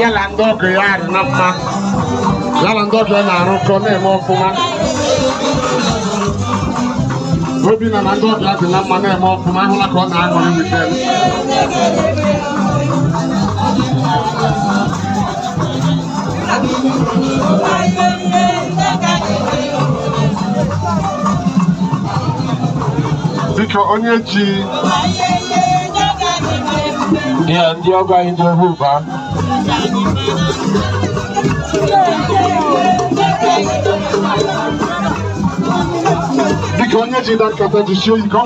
Yala ndogo ya nama yala ndogo na aruko na eme ọfụma obi na ndogo ya dị na mma na eme ọfụma ahụla ka ọ na-aṅụrị weekend biko onye ji ya ndị ọgọ anyị dị ọhụụ ba biko onye ji da nkata jisie ike ọ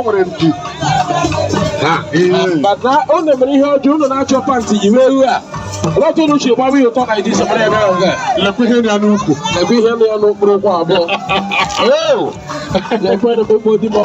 nwere mpi bata ọ na-emere ihe ọjọọ ụlọ na-achọ pantị iwe ewu a ọlọtụ ụlọ uche gbawa ihe ụtọ na ịdị semara ebe ahụ lekwa ihe ya n'ukwu lekwa ihe ya n'okpuru ụkwụ abụọ lekwa na ekpekpe odimo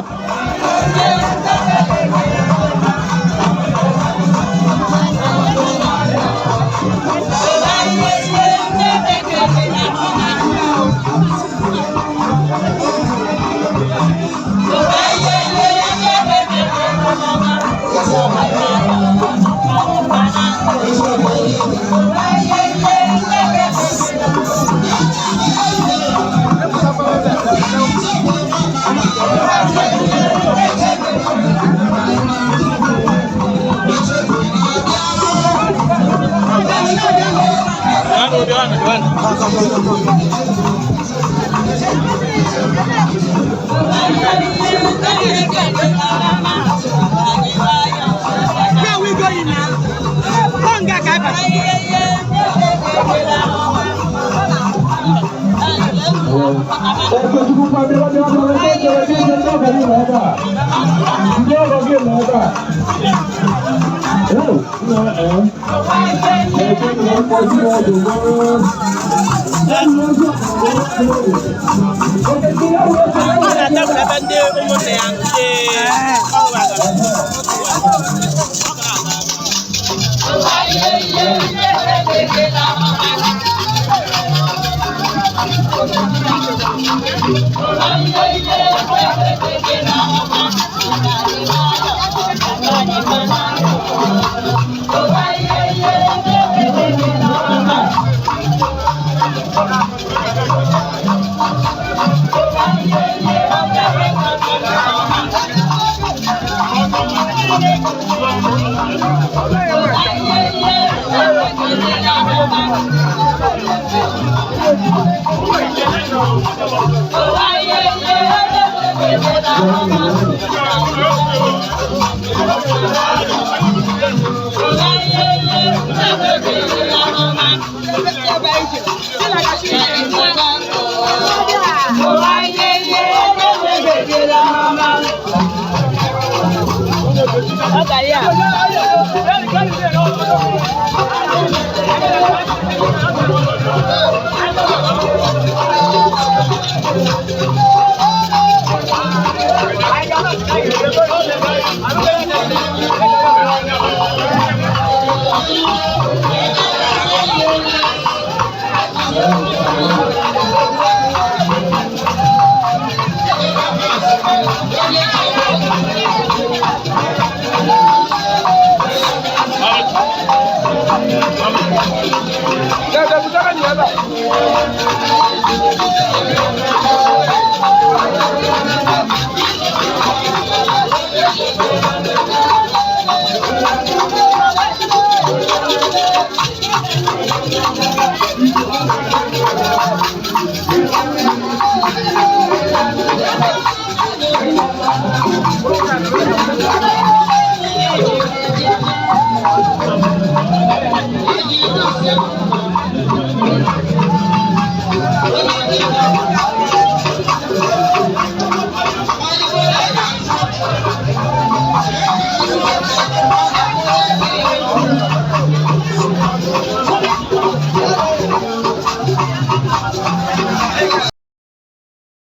Thank you.